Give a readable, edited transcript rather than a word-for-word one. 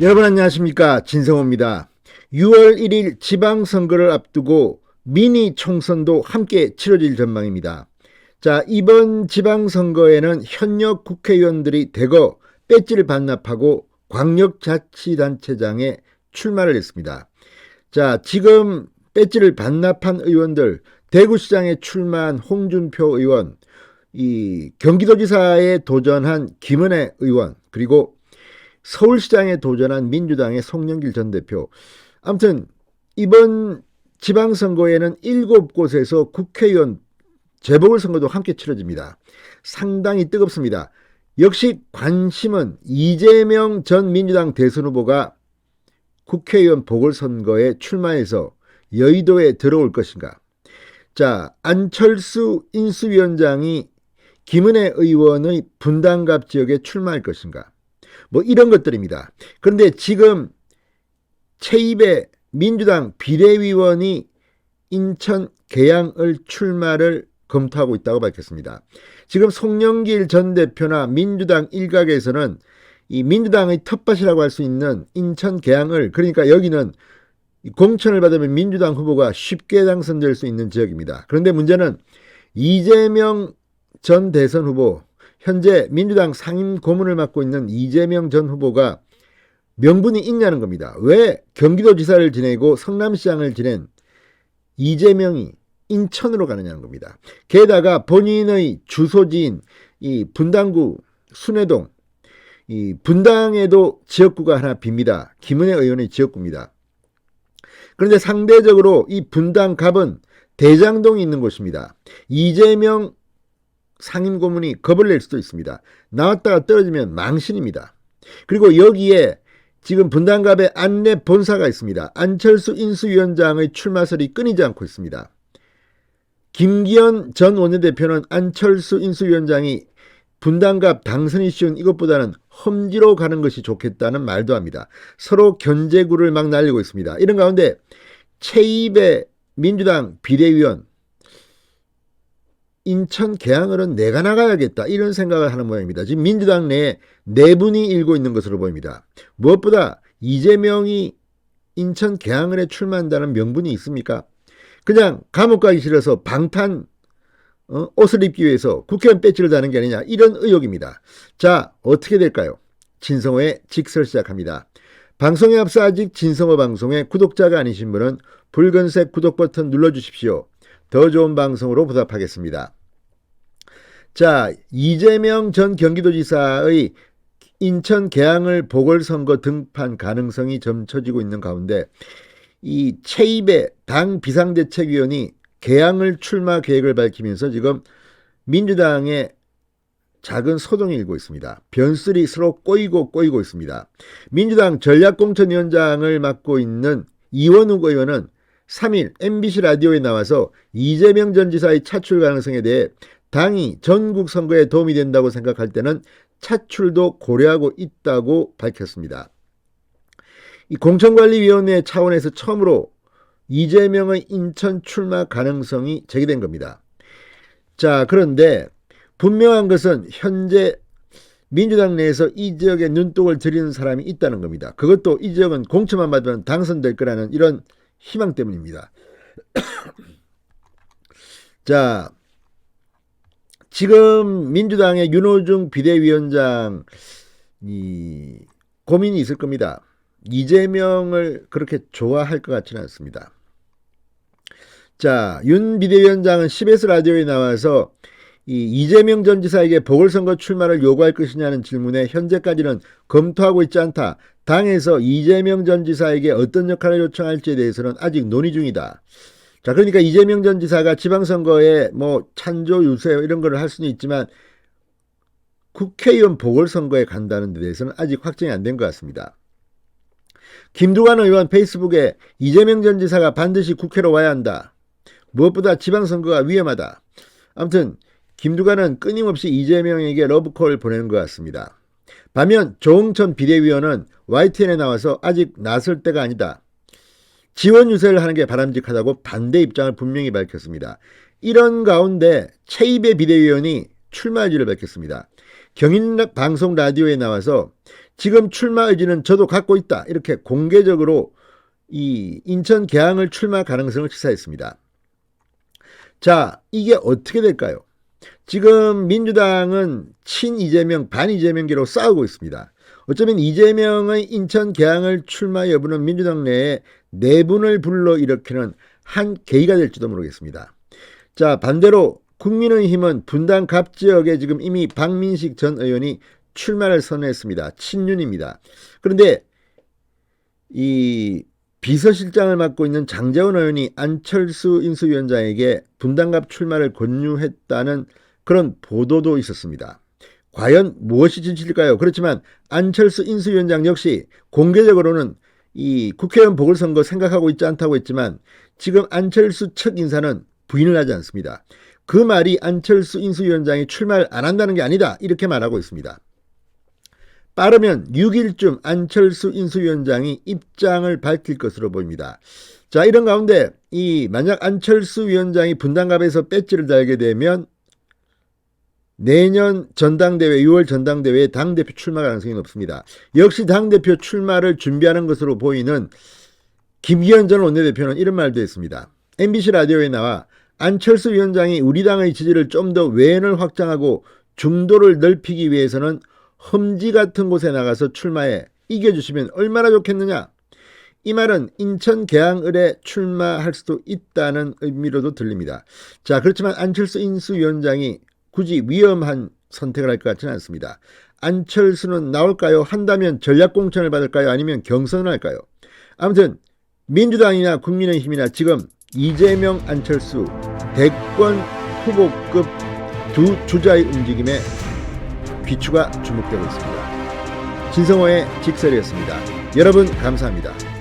여러분 안녕하십니까, 진성호입니다. 6월 1일 지방선거를 앞두고 미니 총선도 함께 치러질 전망입니다. 자, 이번 지방선거에는 현역 국회의원들이 대거 배지를 반납하고 광역자치단체장에 출마를 했습니다. 자, 지금 배지를 반납한 의원들, 대구시장에 출마한 홍준표 의원, 이 경기도지사에 도전한 김은혜 의원, 그리고 서울시장에 도전한 민주당의 송영길 전 대표. 아무튼 이번 지방선거에는 7곳에서 국회의원 재보궐선거도 함께 치러집니다. 상당히 뜨겁습니다. 역시 관심은 이재명 전 민주당 대선 후보가 국회의원 보궐선거에 출마해서 여의도에 들어올 것인가. 자, 안철수 인수위원장이 김은혜 의원의 분당갑 지역에 출마할 것인가. 뭐 이런 것들입니다. 그런데 지금 최입의 민주당 비대위원이 인천 계양을 출마를 검토하고 있다고 밝혔습니다. 지금 송영길 전 대표나 민주당 일각에서는 이 민주당의 텃밭이라고 할 수 있는 인천 계양을, 그러니까 여기는 공천을 받으면 민주당 후보가 쉽게 당선될 수 있는 지역입니다. 그런데 문제는 이재명 전 대선 후보, 현재 민주당 상임 고문을 맡고 있는 이재명 전 후보가 명분이 있냐는 겁니다. 왜 경기도지사를 지내고 성남시장을 지낸 이재명이 인천으로 가느냐는 겁니다. 게다가 본인의 주소지인 이 분당구 순회동, 이 분당에도 지역구가 하나 빕니다. 김은혜 의원의 지역구입니다. 그런데 상대적으로 이 분당갑은 대장동이 있는 곳입니다. 이재명 상임고문이 겁을 낼 수도 있습니다. 나왔다가 떨어지면 망신입니다. 그리고 여기에 지금 분당갑에 안내 본사가 있습니다. 안철수 인수위원장의 출마설이 끊이지 않고 있습니다. 김기현 전 원내대표는 안철수 인수위원장이 분당갑 당선이 쉬운 이것보다는 험지로 가는 것이 좋겠다는 말도 합니다. 서로 견제구를 막 날리고 있습니다. 이런 가운데 최입의 민주당 비대위원, 인천 계양을은 내가 나가야겠다, 이런 생각을 하는 모양입니다. 지금 민주당 내에 내분이 일고 있는 것으로 보입니다. 무엇보다 이재명이 인천 계양을에 출마한다는 명분이 있습니까? 그냥 감옥 가기 싫어서 방탄 옷을 입기 위해서 국회의원 배지를 다는 게 아니냐, 이런 의혹입니다. 자, 어떻게 될까요? 진성호의 직설 시작합니다. 방송에 앞서 아직 진성호 방송의 구독자가 아니신 분은 붉은색 구독 버튼 눌러주십시오. 더 좋은 방송으로 보답하겠습니다. 자, 이재명 전 경기도지사의 인천 계양을 보궐선거 등판 가능성이 점쳐지고 있는 가운데 이 최입의 당 비상대책위원이 계양을 출마 계획을 밝히면서 지금 민주당의 작은 소동이 일고 있습니다. 변슬이 서로 꼬이고 있습니다. 민주당 전략공천위원장을 맡고 있는 이원욱 의원은 3일 MBC 라디오에 나와서 이재명 전 지사의 차출 가능성에 대해 당이 전국 선거에 도움이 된다고 생각할 때는 차출도 고려하고 있다고 밝혔습니다. 이 공천관리위원회 차원에서 처음으로 이재명의 인천 출마 가능성이 제기된 겁니다. 자, 그런데 분명한 것은 현재 민주당 내에서 이 지역에 눈독을 들이는 사람이 있다는 겁니다. 그것도 이 지역은 공천만 받으면 당선될 거라는 이런 희망 때문입니다. 자, 지금 민주당의 윤호중 비대위원장 고민이 있을 겁니다. 이재명을 그렇게 좋아할 것 같지는 않습니다. 자, 윤 비대위원장은 CBS 라디오에 나와서 이재명 전 지사에게 보궐선거 출마를 요구할 것이냐는 질문에 현재까지는 검토하고 있지 않다. 당에서 이재명 전 지사에게 어떤 역할을 요청할지에 대해서는 아직 논의 중이다. 자, 그러니까 이재명 전 지사가 지방선거에 뭐 찬조 유세 이런 걸 할 수는 있지만 국회의원 보궐선거에 간다는 데 대해서는 아직 확정이 안 된 것 같습니다. 김두관 의원 페이스북에 이재명 전 지사가 반드시 국회로 와야 한다. 무엇보다 지방선거가 위험하다. 아무튼 김두관은 끊임없이 이재명에게 러브콜을 보내는 것 같습니다. 반면 조응천 비대위원은 YTN에 나와서 아직 나설 때가 아니다. 지원 유세를 하는 게 바람직하다고 반대 입장을 분명히 밝혔습니다. 이런 가운데 최입의 비대위원이 출마 의지를 밝혔습니다. 경인방송 라디오에 나와서 지금 출마 의지는 저도 갖고 있다. 이렇게 공개적으로 이 인천 계양을 출마 가능성을 시사했습니다. 자, 이게 어떻게 될까요? 지금 민주당은 친 이재명, 반 이재명계로 싸우고 있습니다. 어쩌면 이재명의 인천 계양을 출마 여부는 민주당 내에 내분을 불러일으키는 한 계기가 될지도 모르겠습니다. 자, 반대로 국민의힘은 분당 갑 지역에 지금 이미 박민식 전 의원이 출마를 선언했습니다. 친윤입니다. 그런데 이 비서실장을 맡고 있는 장제원 의원이 안철수 인수위원장에게 분당갑 출마를 권유했다는 그런 보도도 있었습니다. 과연 무엇이 진실일까요? 그렇지만 안철수 인수위원장 역시 공개적으로는 이 국회의원 보궐선거 생각하고 있지 않다고 했지만 지금 안철수 측 인사는 부인을 하지 않습니다. 그 말이 안철수 인수위원장이 출마를 안 한다는 게 아니다. 이렇게 말하고 있습니다. 빠르면 6일쯤 안철수 인수위원장이 입장을 밝힐 것으로 보입니다. 자, 이런 가운데 만약 안철수 위원장이 분당갑에서 배지를 달게 되면 내년 전당대회 6월 전당대회에 당대표 출마 가능성이 높습니다. 역시 당대표 출마를 준비하는 것으로 보이는 김기현 전 원내대표는 이런 말도 했습니다. MBC 라디오에 나와 안철수 위원장이 우리 당의 지지를 좀 더 외연을 확장하고 중도를 넓히기 위해서는 험지 같은 곳에 나가서 출마해 이겨주시면 얼마나 좋겠느냐. 이 말은 인천 계양을에 출마할 수도 있다는 의미로도 들립니다. 자, 그렇지만 안철수 인수위원장이 굳이 위험한 선택을 할 것 같지는 않습니다. 안철수는 나올까요? 한다면 전략공천을 받을까요? 아니면 경선을 할까요? 아무튼 민주당이나 국민의힘이나 지금 이재명, 안철수 대권 후보급 두 주자의 움직임에 귀추가 주목되고 있습니다. 진성호의 직설이었습니다. 여러분 감사합니다.